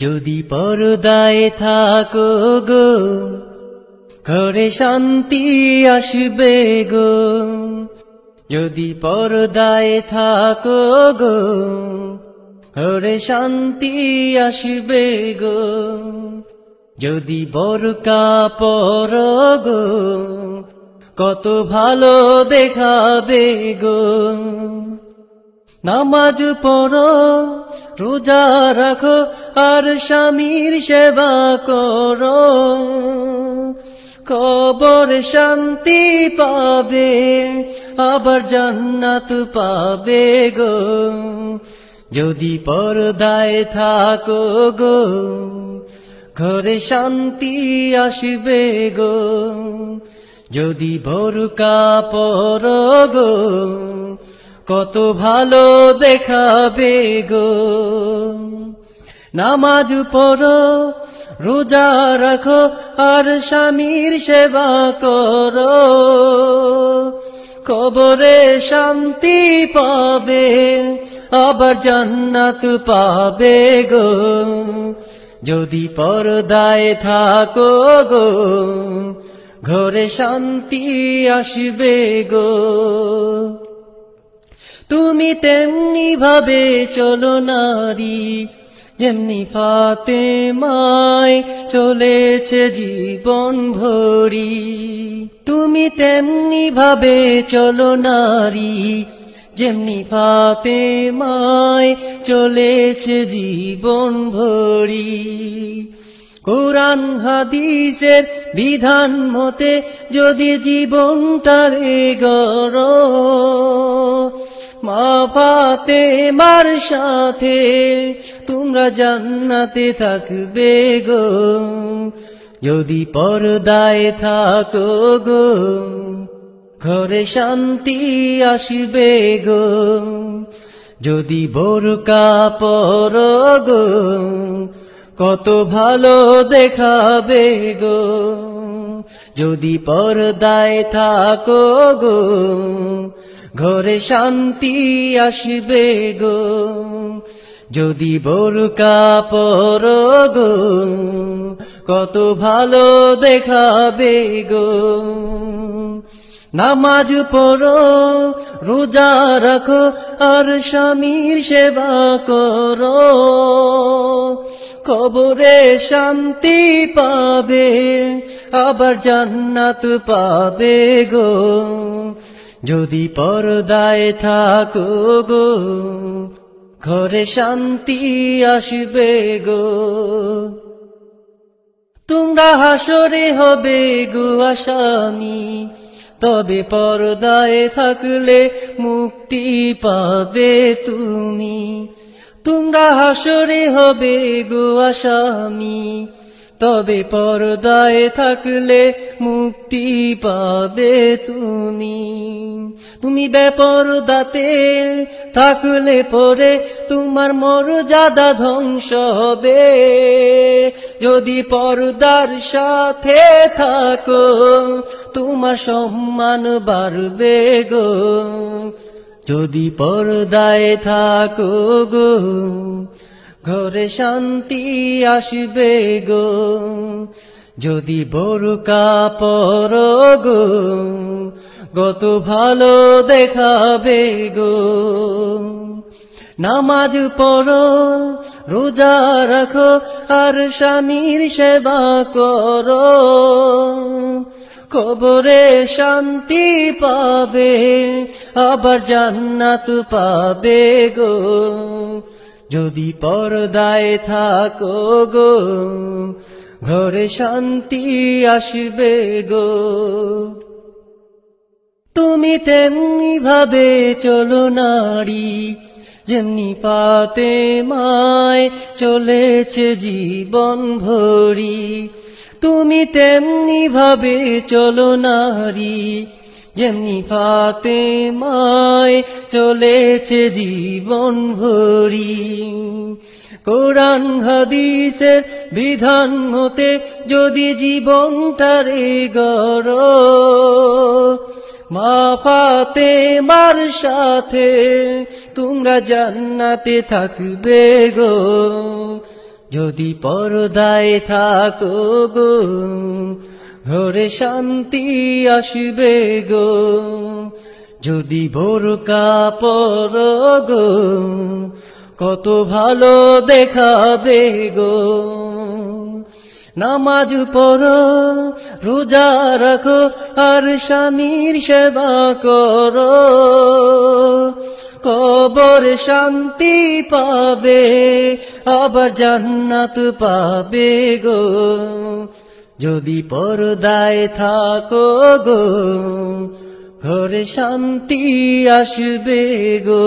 যদি পর্দায় থাকো গো ঘরে শান্তি আসবে গো। যদি পর্দায় থাকো গো ঘরে শান্তি আসবে গো। যদি বোরকা পরো গো কত ভালো দেখাবে গো। নামাজ পড়ো রোজা রাখো আর স্বামীর সেবা করো, কবরে শান্তি পাবে আবার জান্নাত পাবে গো। যদি পর্দায় থাকো গো ঘরে শান্তি আসবে গো। যদি বোরকা পরো গো কত ভালো দেখাবে গো। নামাজ পড়ো রোজা রাখো আর স্বামীর সেবা করো, কবরে শান্তি পাবে আবার জান্নাত পাবে গো। যদি পর্দায় থাকো গো ঘরে শান্তি আসবে গো। তুমি তেমনি ভাবে চলো নারী যেমনি ফাতেমায় চলেছে জীবন ভরি। তুমি তেমনি ভাবে চলো নারী যেমনি ফাতেমায় চলেছে জীবন ভরি। কোরআন হাদিসের বিধান মতে যদি জীবনটারে গড়ো, মা ফাতেমার সাথে তোমরা জান্নাতে থাকবে গো। যদি পর্দায় থাকো গো ঘরে শান্তি আসবে গো। যদি বোরকা পরো গো কত ভালো দেখাবে গো। যদি পর্দায় থাকো গো ঘরে শান্তি আসবে গো। যদি বোরকা পরো গো কত ভালো দেখাবে গো। নামাজ পড়ো রোজা রাখো আর স্বামীর সেবা করো, কবরে শান্তি পাবে আবার জান্নাত পাবে গো। যদি পর্দায় থাকো গো ঘরে শান্তি আসবে গো। তোমরা হাসরে হবে গো আসামি, তবে পর্দায় থাকলে মুক্তি পাবে তুমি। তোমরা হাসরে হবে গো আসামি, তবে পর্দায় থাকলে মুক্তি পাবে তুমি। তুমি বেপরদাতে থাকলে পরে তোমার মর্যাদা ধ্বংস হবে। যদি পর্দার সাথে থাকো তোমার সম্মান বাড়বে গো। যদি পর্দায় থাকো গো ঘরে শান্তি আসবে গো। যদি বোরকা পরো গো কত ভালো দেখাবে গো। নামাজ পড়ো রোজা রাখো আর স্বামীর সেবা করো, কবরে শান্তি পাবে আবার জান্নাত পাবে গো। যদি পর্দায় থাকো গো ঘরে শান্তি আসবে গো। তুমি তেমনি ভাবে চলো নারী যেমনি ফাতেমায় চলেছে জীবন ভরি। তুমি তেমনি ভাবে চলো নারী যেমনি ফাতেমায় চলেছে জীবন ভরি। কোরআন হাদিসের বিধান মতে যদি জীবনটারে গড়ো, মা ফাতেমার সাথে তোমরা জান্নাতে থাকবে গো। যদি পর্দায় থাকো গো ঘরে শান্তি আসবে গো, যদি বোরকা পরো গো কত ভালো দেখাবে গো। নামাজ পড়ো রোজা রাখো আর স্বামীর সেবা করো, কবর শান্তি পাবে আবার জান্নাত পাবে গো, যদি পর্দায় থাকো গো ঘরে শান্তি আসবে গো।